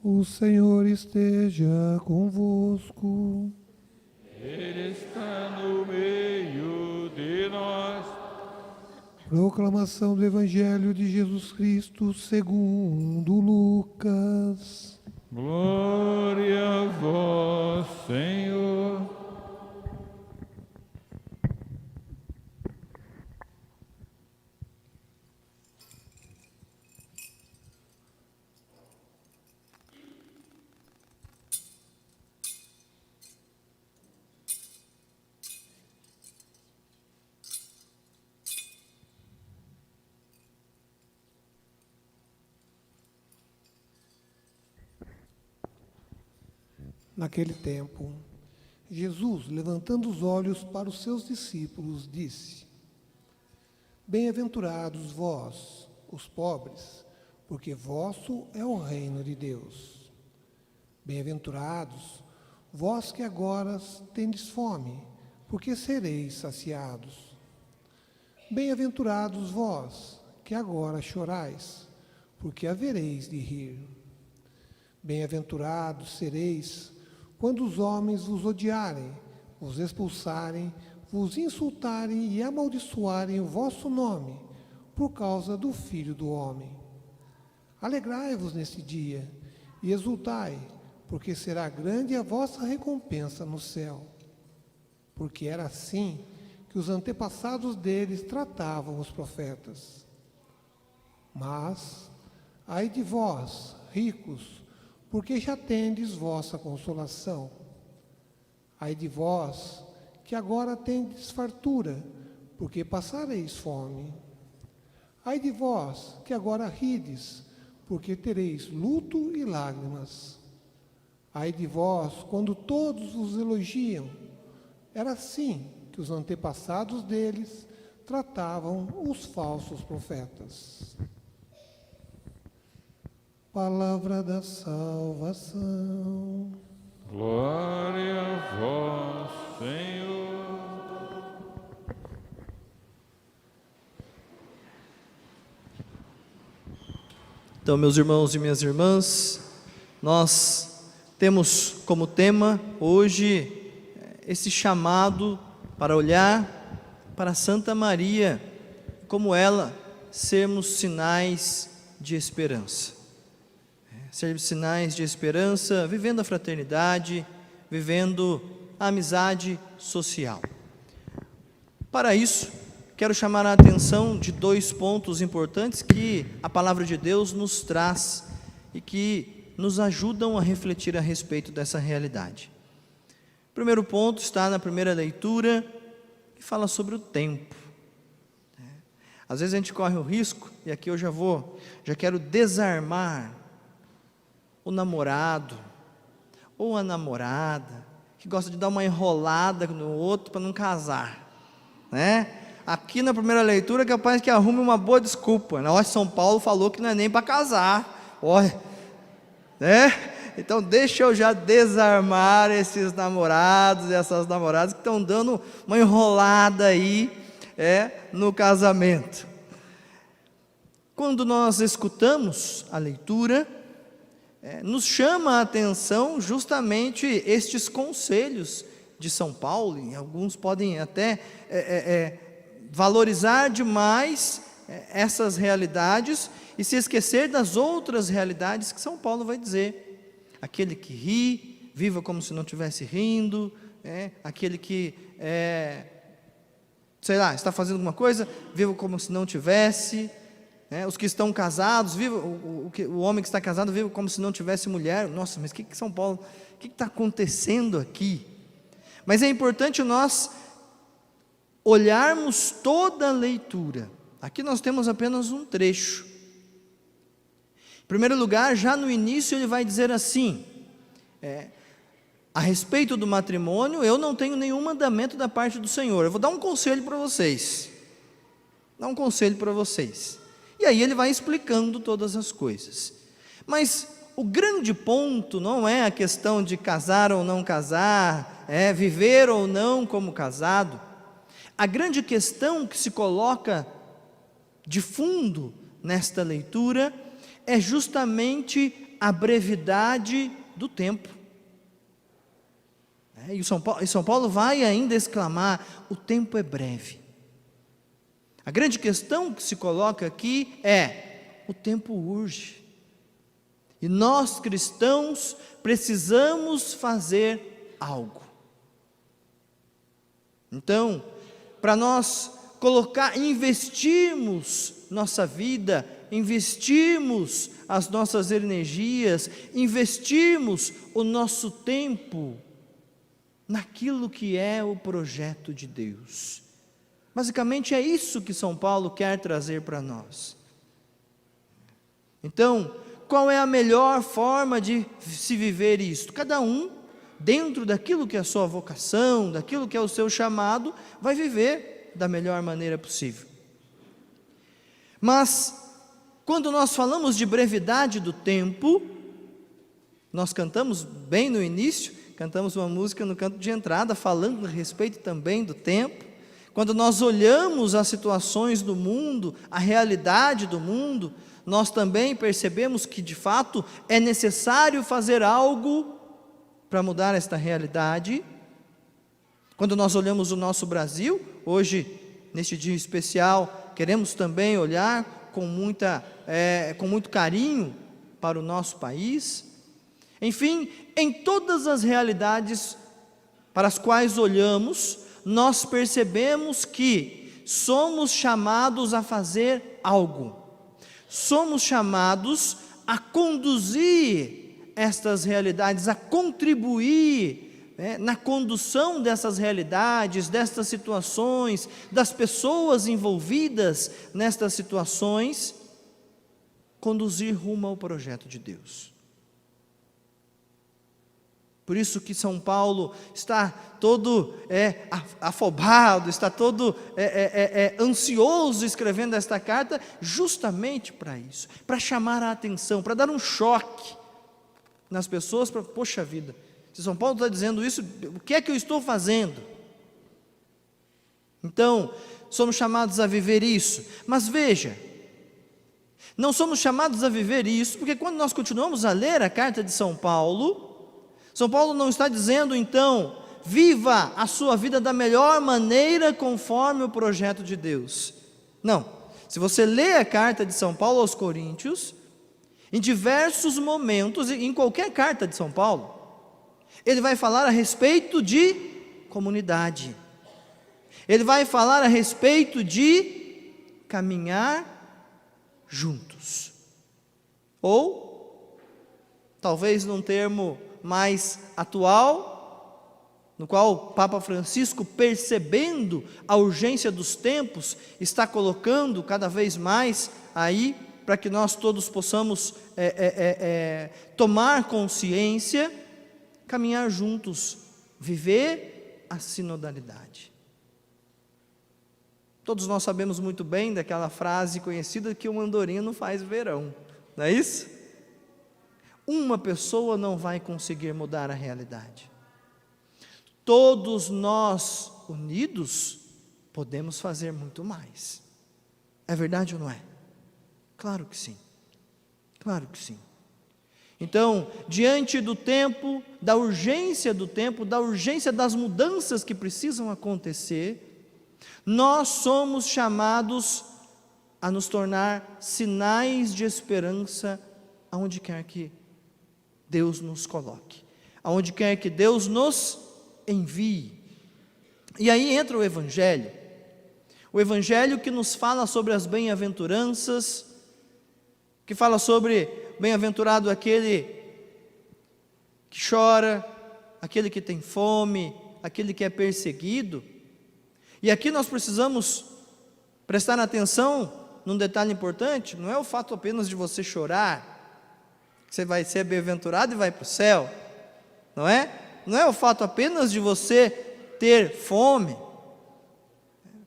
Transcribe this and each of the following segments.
O Senhor esteja convosco. Ele está no meio de nós. Proclamação do Evangelho de Jesus Cristo segundo Lucas. Glória a vós, Senhor. Naquele tempo, Jesus, levantando os olhos para os seus discípulos, disse: Bem-aventurados vós, os pobres, porque vosso é o reino de Deus. Bem-aventurados vós que agora tendes fome, porque sereis saciados. Bem-aventurados vós que agora chorais, porque havereis de rir. Bem-aventurados sereis quando os homens vos odiarem, vos expulsarem, vos insultarem e amaldiçoarem o vosso nome, por causa do Filho do Homem. Alegrai-vos nesse dia e exultai, porque será grande a vossa recompensa no céu. Porque era assim que os antepassados deles tratavam os profetas. Mas, ai de vós, ricos, porque já tendes vossa consolação. Ai de vós, que agora tendes fartura, porque passareis fome. Ai de vós, que agora rides, porque tereis luto e lágrimas. Ai de vós, quando todos vos elogiam. Era assim que os antepassados deles tratavam os falsos profetas. Palavra da salvação. Glória a vós, Senhor. Então, meus irmãos e minhas irmãs, nós temos como tema hoje esse chamado para olhar para Santa Maria, como ela sermos sinais de esperança. Ser sinais de esperança, vivendo a fraternidade, vivendo a amizade social. Para isso, quero chamar a atenção de dois pontos importantes que a palavra de Deus nos traz e que nos ajudam a refletir a respeito dessa realidade. O primeiro ponto está na primeira leitura, que fala sobre o tempo. Às vezes a gente corre o risco, e aqui eu já quero desarmar o namorado ou a namorada que gosta de dar uma enrolada no outro para não casar, né? Aqui na primeira leitura é capaz que arrume uma boa desculpa. Olha, São Paulo falou que não é nem para casar, olha, né? Então deixa eu já desarmar esses namorados e essas namoradas que estão dando uma enrolada aí no casamento. Quando nós escutamos a leitura, nos chama a atenção justamente estes conselhos de São Paulo, e alguns podem até valorizar demais essas realidades e se esquecer das outras realidades que São Paulo vai dizer. Aquele que ri, viva como se não estivesse rindo, aquele que, está fazendo alguma coisa, viva como se não tivesse. Os que estão casados, o homem que está casado vive como se não tivesse mulher. Nossa, mas o que São Paulo, o que está acontecendo aqui? Mas é importante nós olharmos toda a leitura. Aqui nós temos apenas um trecho. Em primeiro lugar, já no início ele vai dizer assim, a respeito do matrimônio, eu não tenho nenhum mandamento da parte do Senhor. Eu vou dar um conselho para vocês. E aí ele vai explicando todas as coisas. Mas o grande ponto não é a questão de casar ou não casar, viver ou não como casado. A grande questão que se coloca de fundo nesta leitura é justamente a brevidade do tempo. E São Paulo vai ainda exclamar: o tempo é breve. A grande questão que se coloca aqui é: o tempo urge. E nós cristãos precisamos fazer algo. Então, para nós investirmos nossa vida, investirmos as nossas energias, investirmos o nosso tempo naquilo que é o projeto de Deus. Basicamente é isso que São Paulo quer trazer para nós. Então, qual é a melhor forma de se viver isto? Cada um, dentro daquilo que é a sua vocação, daquilo que é o seu chamado, vai viver da melhor maneira possível. Mas, quando nós falamos de brevidade do tempo, nós cantamos bem no início, cantamos uma música no canto de entrada, falando a respeito também do tempo. Quando nós olhamos as situações do mundo, a realidade do mundo, nós também percebemos que de fato é necessário fazer algo para mudar esta realidade. Quando nós olhamos o nosso Brasil, hoje, neste dia especial, queremos também olhar com muito carinho para o nosso país. Enfim, em todas as realidades para as quais olhamos, nós percebemos que somos chamados a fazer algo. Somos chamados a conduzir estas realidades, a contribuir na condução dessas realidades, destas situações, das pessoas envolvidas nestas situações, conduzir rumo ao projeto de Deus. Por isso que São Paulo está todo afobado, está todo ansioso escrevendo esta carta, justamente para isso, para chamar a atenção, para dar um choque nas pessoas, para, poxa vida, se São Paulo está dizendo isso, o que é que eu estou fazendo? Então, somos chamados a viver isso, mas veja, não somos chamados a viver isso, porque quando nós continuamos a ler a carta de São Paulo não está dizendo então, viva a sua vida da melhor maneira conforme o projeto de Deus. Não, se você lê a carta de São Paulo aos Coríntios, em diversos momentos, em qualquer carta de São Paulo, ele vai falar a respeito de comunidade, ele vai falar a respeito de caminhar juntos, ou, talvez num termo mais atual, no qual o Papa Francisco, percebendo a urgência dos tempos, está colocando cada vez mais aí, para que nós todos possamos tomar consciência, caminhar juntos, viver a sinodalidade. Todos nós sabemos muito bem daquela frase conhecida que o andorinho faz verão, não é isso? Uma pessoa não vai conseguir mudar a realidade. Todos nós unidos podemos fazer muito mais. É verdade ou não é? Claro que sim. Claro que sim. Então, diante do tempo, da urgência do tempo, da urgência das mudanças que precisam acontecer, nós somos chamados a nos tornar sinais de esperança aonde quer que Deus nos coloque, aonde quer que Deus nos envie. E aí entra o Evangelho que nos fala sobre as bem-aventuranças, que fala sobre bem-aventurado aquele que chora, aquele que tem fome, aquele que é perseguido. E aqui nós precisamos prestar atenção num detalhe importante, não é o fato apenas de você chorar, você vai ser bem-aventurado e vai para o céu, não é? Não é o fato apenas de você ter fome,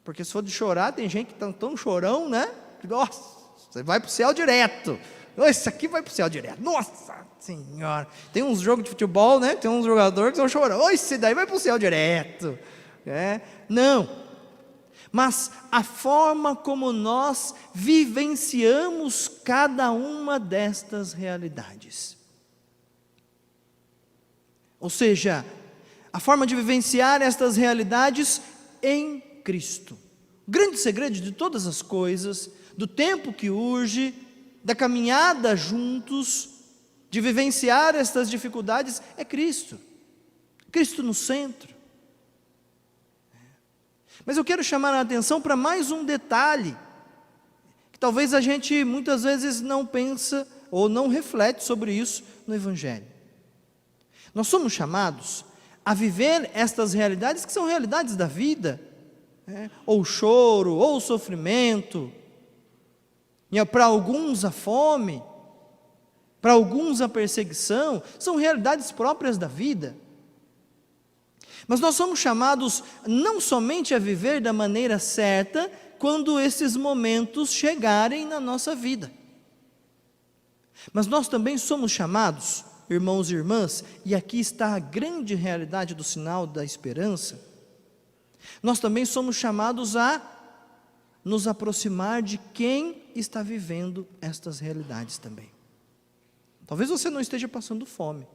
porque se for de chorar, tem gente que está tão chorão, né? Nossa, você vai para o céu direto, esse aqui vai para o céu direto, nossa senhora, tem uns jogos de futebol, né? Tem uns jogadores que são chorão, esse daí vai para o céu direto, não. Mas a forma como nós vivenciamos cada uma destas realidades. Ou seja, a forma de vivenciar estas realidades em Cristo. O grande segredo de todas as coisas, do tempo que urge, da caminhada juntos, de vivenciar estas dificuldades, é Cristo. Cristo no centro. Mas eu quero chamar a atenção para mais um detalhe, que talvez a gente muitas vezes não pensa ou não reflete sobre isso no Evangelho. Nós somos chamados a viver estas realidades que são realidades da vida, ou o choro, ou o sofrimento, e para alguns a fome, para alguns a perseguição, são realidades próprias da vida. Mas nós somos chamados não somente a viver da maneira certa, quando esses momentos chegarem na nossa vida, mas nós também somos chamados, irmãos e irmãs, e aqui está a grande realidade do sinal da esperança, nós também somos chamados a nos aproximar de quem está vivendo estas realidades também. Talvez você não esteja passando fome,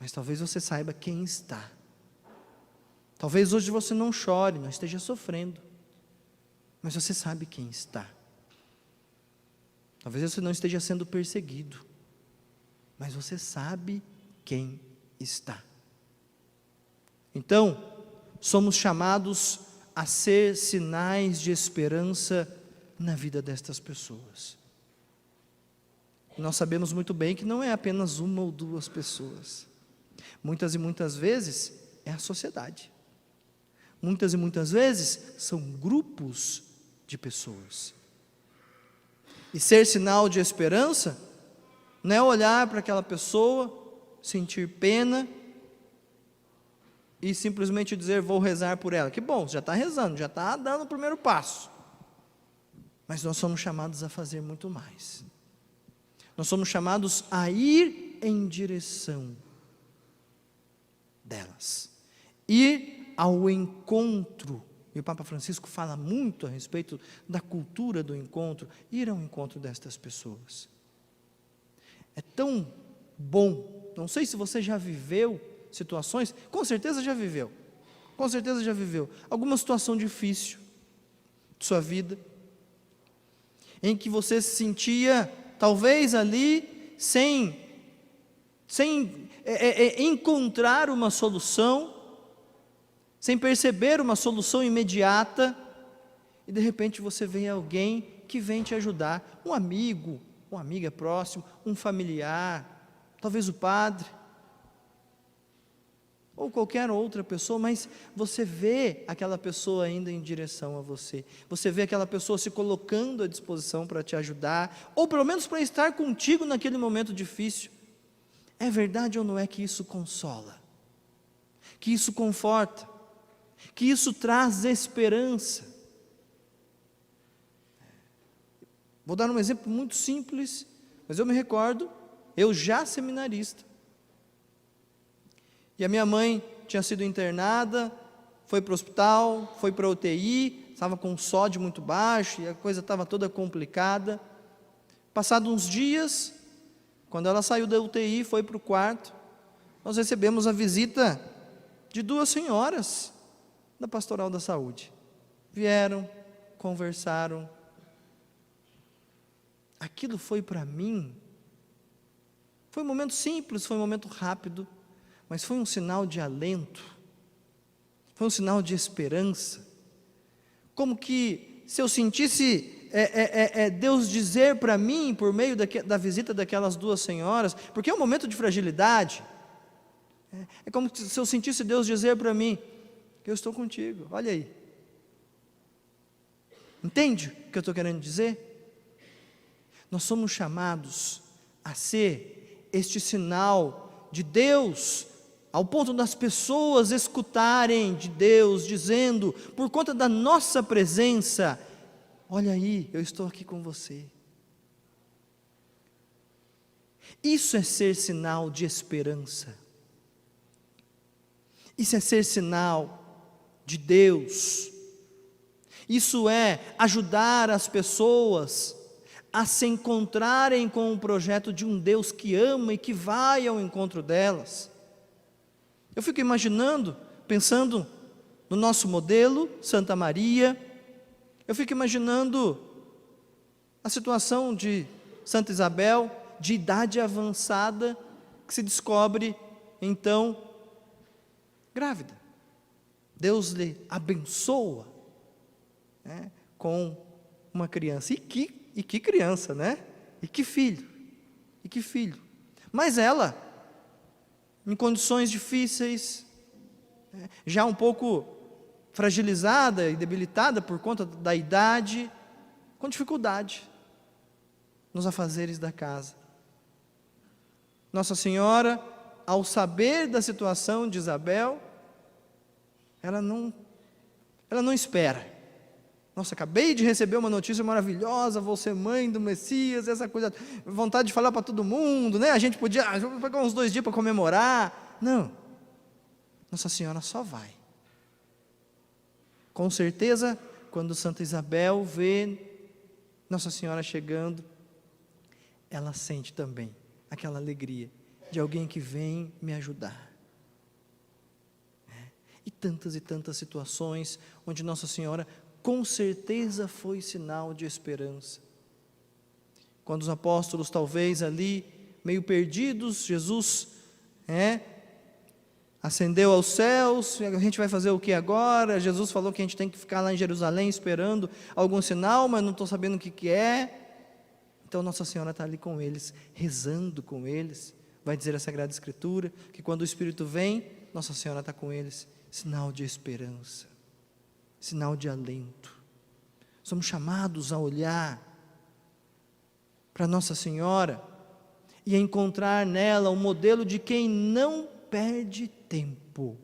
mas talvez você saiba quem está. Talvez hoje você não chore, não esteja sofrendo, mas você sabe quem está. Talvez você não esteja sendo perseguido, mas você sabe quem está. Então, somos chamados a ser sinais de esperança na vida destas pessoas. E nós sabemos muito bem que não é apenas uma ou duas pessoas. Muitas e muitas vezes é a sociedade. Muitas e muitas vezes são grupos de pessoas. E ser sinal de esperança não é olhar para aquela pessoa, sentir pena e simplesmente dizer, vou rezar por ela. Que bom, já está rezando, já está dando o primeiro passo. Mas nós somos chamados a fazer muito mais. Nós somos chamados a ir em direção delas. Ir ao encontro. E o Papa Francisco fala muito a respeito da cultura do encontro. Ir ao encontro destas pessoas. É tão bom. Não sei se você já viveu situações, com certeza já viveu. Com certeza já viveu. Alguma situação difícil de sua vida, em que você se sentia, talvez ali, sem encontrar uma solução, sem perceber uma solução imediata, e de repente você vê alguém que vem te ajudar, um amigo, uma amiga próximo, um familiar, talvez o padre, ou qualquer outra pessoa, mas você vê aquela pessoa indo em direção a você, você vê aquela pessoa se colocando à disposição para te ajudar, ou pelo menos para estar contigo naquele momento difícil. É verdade ou não é que isso consola, que isso conforta, que isso traz esperança? Vou dar um exemplo muito simples, mas eu me recordo, eu já seminarista, e a minha mãe tinha sido internada, foi para o hospital, foi para a UTI, estava com um sódio muito baixo, e a coisa estava toda complicada. Passados uns dias, quando ela saiu da UTI, foi para o quarto, nós recebemos a visita de duas senhoras da Pastoral da Saúde. Vieram, conversaram. Aquilo foi para mim, foi um momento simples, foi um momento rápido, mas foi um sinal de alento, foi um sinal de esperança, como que se eu sentisse Deus dizer para mim, por meio da visita daquelas duas senhoras, porque é um momento de fragilidade, é como se eu sentisse Deus dizer para mim, eu estou contigo, olha aí, entende o que eu estou querendo dizer? Nós somos chamados a ser este sinal de Deus, ao ponto das pessoas escutarem de Deus, dizendo, por conta da nossa presença, olha aí, eu estou aqui com você. Isso é ser sinal de esperança. Isso é ser sinal de Deus. Isso é ajudar as pessoas a se encontrarem com o projeto de um Deus que ama e que vai ao encontro delas. Eu fico imaginando, pensando no nosso modelo, Santa Maria, eu fico imaginando a situação de Santa Isabel, de idade avançada, que se descobre, então, grávida. Deus lhe abençoa, né, com uma criança. E que criança, né? E que filho. Mas ela, em condições difíceis, né, já um pouco fragilizada e debilitada por conta da idade, com dificuldade nos afazeres da casa. Nossa Senhora, ao saber da situação de Isabel, ela não espera. Nossa, acabei de receber uma notícia maravilhosa, vou ser mãe do Messias, essa coisa, vontade de falar para todo mundo, né? A gente podia pegar uns 2 dias para comemorar. Não, Nossa Senhora só vai. Com certeza, quando Santa Isabel vê Nossa Senhora chegando, ela sente também aquela alegria de alguém que vem me ajudar. E tantas situações onde Nossa Senhora com certeza foi sinal de esperança. Quando os apóstolos talvez ali, meio perdidos, Jesus ascendeu aos céus, a gente vai fazer o que agora? Jesus falou que a gente tem que ficar lá em Jerusalém esperando algum sinal, mas não estou sabendo o que é. Então Nossa Senhora está ali com eles, rezando com eles. Vai dizer a Sagrada Escritura, que quando o Espírito vem, Nossa Senhora está com eles, sinal de esperança, sinal de alento. Somos chamados a olhar para Nossa Senhora e a encontrar nela um modelo de quem não perde tempo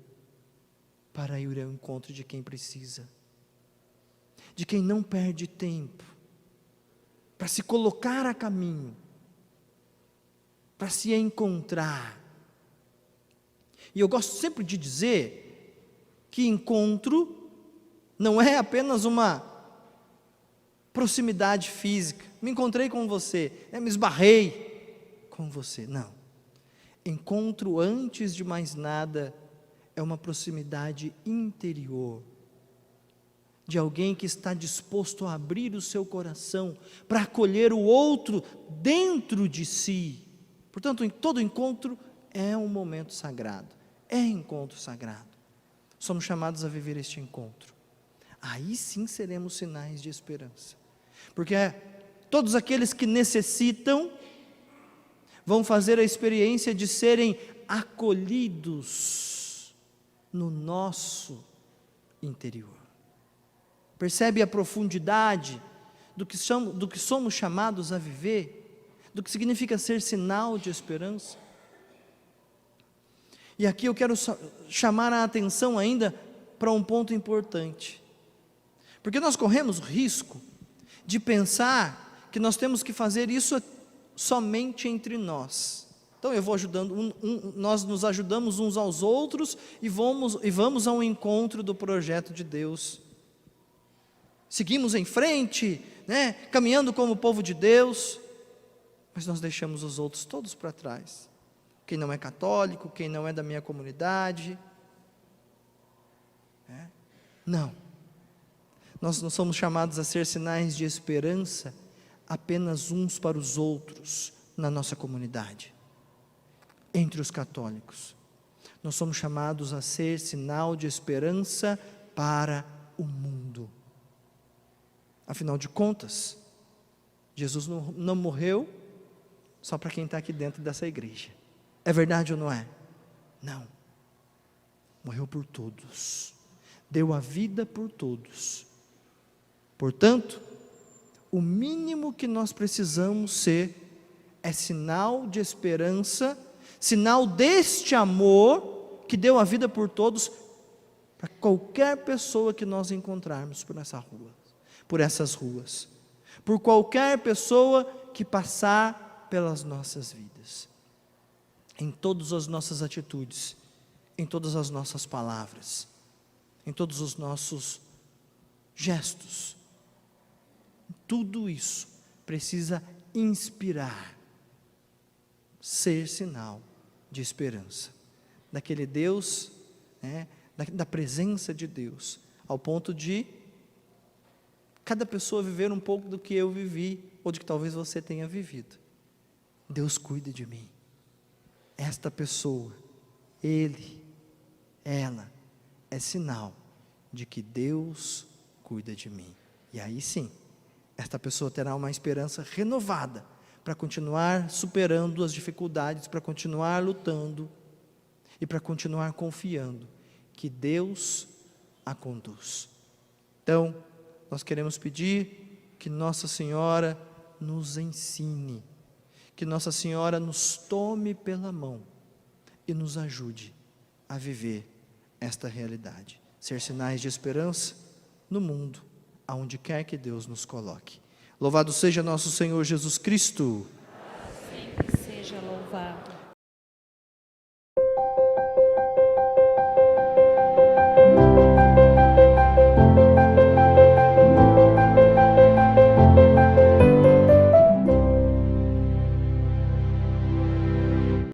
para ir ao encontro de quem precisa, de quem não perde tempo para se colocar a caminho, para se encontrar. E eu gosto sempre de dizer que encontro não é apenas uma proximidade física, me encontrei com você, me esbarrei com você, não. Encontro, antes de mais nada, é uma proximidade interior, de alguém que está disposto a abrir o seu coração, para acolher o outro dentro de si. Portanto, em todo encontro é um momento sagrado, é encontro sagrado. Somos chamados a viver este encontro. Aí sim seremos sinais de esperança, porque todos aqueles que necessitam vão fazer a experiência de serem acolhidos no nosso interior. Percebe a profundidade do que somos chamados a viver, do que significa ser sinal de esperança? E aqui eu quero chamar a atenção ainda para um ponto importante, porque nós corremos o risco de pensar que nós temos que fazer isso somente entre nós. Então eu vou ajudando, nós nos ajudamos uns aos outros e vamos ao encontro do projeto de Deus. Seguimos em frente, caminhando como povo de Deus, mas nós deixamos os outros todos para trás. Quem não é católico, quem não é da minha comunidade. Não. Nós não somos chamados a ser sinais de esperança apenas uns para os outros na nossa comunidade, entre os católicos. Nós somos chamados a ser sinal de esperança para o mundo. Afinal de contas, Jesus não morreu só para quem está aqui dentro dessa igreja. É verdade ou não é? Não. Morreu por todos. Deu a vida por todos. Portanto, o mínimo que nós precisamos ser é sinal de esperança, sinal deste amor que deu a vida por todos, para qualquer pessoa que nós encontrarmos por essas ruas, por qualquer pessoa que passar pelas nossas vidas, em todas as nossas atitudes, em todas as nossas palavras, em todos os nossos gestos. Tudo isso precisa inspirar, ser sinal de esperança, daquele Deus, da presença de Deus, ao ponto de cada pessoa viver um pouco do que eu vivi, ou de que talvez você tenha vivido. Deus cuida de mim. Esta pessoa, ele, ela, é sinal de que Deus cuida de mim. E aí sim, esta pessoa terá uma esperança renovada para continuar superando as dificuldades, para continuar lutando e para continuar confiando que Deus a conduz. Então, nós queremos pedir que Nossa Senhora nos ensine, que Nossa Senhora nos tome pela mão e nos ajude a viver esta realidade, ser sinais de esperança no mundo, aonde quer que Deus nos coloque. Louvado seja nosso Senhor Jesus Cristo. Sempre seja louvado.